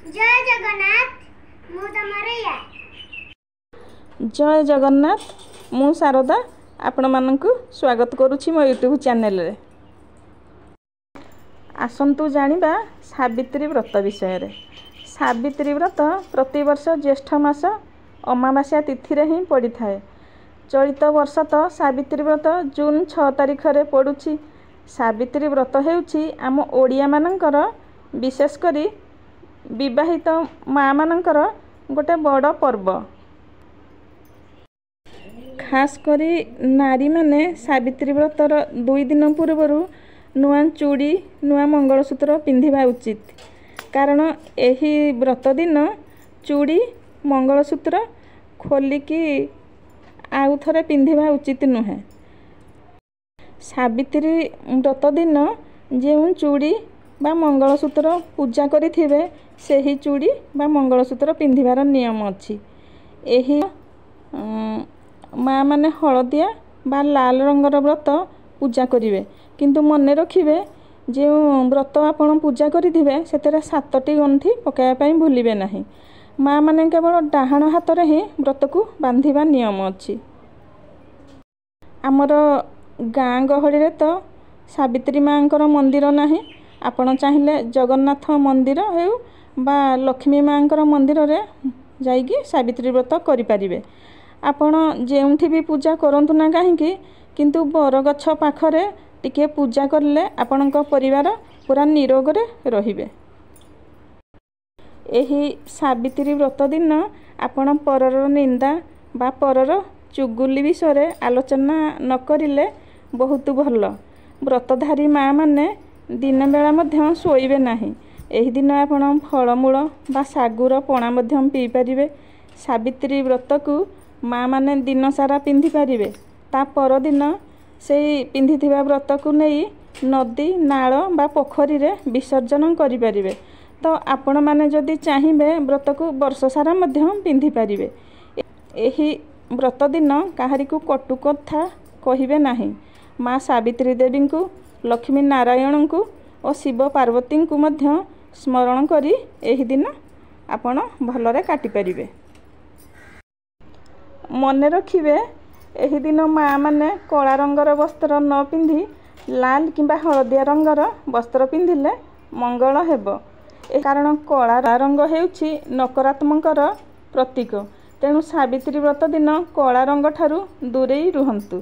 जय जगन्नाथ मु तमरैया जय जगन्नाथ मु शारदा आपण मानकु स्वागत करुछि मो यूट्यूब चैनल रे। आसंतु जानिबा सावित्री व्रत विषय रे। सावित्री व्रत प्रतिवर्ष ज्येष्ठ मास अमावास्या तिथि रे ही पड़ी थाए। चलित वर्ष तो सावित्री व्रत जून 6 तारिख रे पड़ुछि। सावित्री व्रत हेउछि आम ओडिया मानकर विशेष करी विवाहित माँ मानकर गोटे बड़ पर्व। खास करी नारी माने सावित्री व्रतर 2 दिन पूर्व नुआ चूड़ी नुआ मंगलसूत्र पिंधिबा उचित, कारण एही व्रत दिन चूड़ी मंगलसूत्र खोलिकी आउ थरे पिंधिबा उचित नुहे। सावित्री व्रत दिन जेउ चूड़ी बा मंगलसूत्र पूजा करिथिबे सेही चूड़ी बा मंगलसूत्र पिंधिबार नियम अछि। एही माँ माने हलदिया बा लाल रंगर व्रत पूजा करिवे, किंतु मने रखिबे जे व्रत आपण पूजा करिथिबे सेतेरे 7टी गंठी पकाया पई भूलिबे नाही। माँ माने केवल डाहाण हाथ रे ही व्रत को बांधिबा नियम अछि। आमर गाँ गहली रे तो सावित्री माँकर मंदिर नाही। आपण चाहिले जगन्नाथ मंदिर हेउ बा लक्ष्मी माँकर मंदिर रे जाइकी सावित्री व्रत करि परिबे। आपण जेउठी भी पूजा करंतु ना काहेकि, किंतु बरगछ पाखरे टिके पूजा करले आपणक परिवार पूरा निरोग रे रहिबे। एही सावित्री व्रत दिन आपण परर निंदा बा परर चुगुली विषय आलोचना न करिले बहुत भल। व्रतधारी माँ माने दिन बेला मध्य शोइबे नाही। एही दिन आपण फलमूल बा सागुर पणा मध्य पी परिबे। सावित्री व्रत को माँ माने दिन सारा पिंधि परिबे। ता पर दिन सेई पिंधिथिबा व्रत को नहीं नदी नाल बा पोखरी रे विसर्जन करि परिबे। तो आपण माने जदि चाहिबे व्रत को वर्ष सारा मध्य पिंधि परिबे। एही व्रत दिन काहारी को कटु कथा कहिबे नाही। माँ सावित्री देवी को लक्ष्मी नारायण को और शिव पार्वती को मध्य स्मरण करी एही दिन आपण भलरे काटि परिबे। मने रखिबे एही दिन माँ माने कला रंगर वस्त्र न पिंधि लाल किंबा हलदिया रंगर वस्त्र पिंधिले मंगल हेबो। कारण कला रंग हेउछि नकारात्मकर प्रतीक, तेणु सावित्री व्रत दिन कला रंग ठारू दूरेई रुहंतु।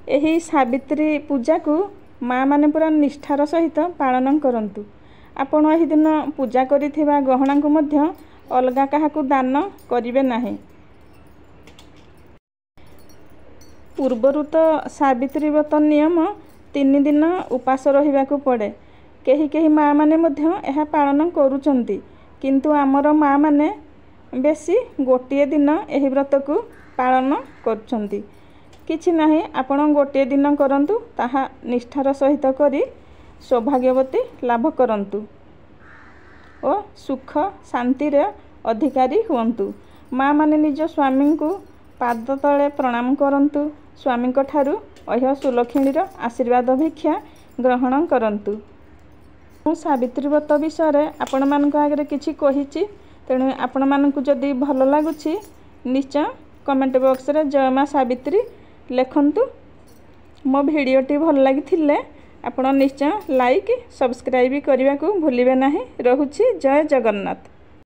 एही सावित्री पूजा को माँ माने पूरा निष्ठार सहित पालन करंतु। आपण एही दिन पूजा करिथिबा गहना को मध्य अलगा काहाकू दान करिवे नाही। पूर्वरु तो सावित्री व्रत नियम 3 दिन उपास रहिबाकू पड़े। केही केही माँ माने मध्य एहा पालन करूचंती, किंतु आमर माँ माने बेसी गोटिए दिन एही व्रत को पालन करूचंती। किछि नाही, आपण गोटिए दिन करंतु, ताहा निष्ठार सहित करी सौभाग्यवती लाभ करंतु और सुख शांति रे अधिकारी हुअंतु। माँ माने निज स्वामी को पाद तले प्रणाम करंतु। स्वामी को ठारू अह्य सुलक्षणीर आशीर्वाद भिक्षा ग्रहण करंतु। मु सावित्री व्रत विषय आपण मानक आगे किछि कहिछि, तेणु आपण मानकु जदि भल लागुछि निश्चय कमेंट बॉक्स रे जय माँ सावित्री लिखंतु। मो भिडियोटी भल लागिथिले आपण निश्चय लाइक सब्सक्राइब करने को भूलिबे नाही। रहुछि जय जगन्नाथ।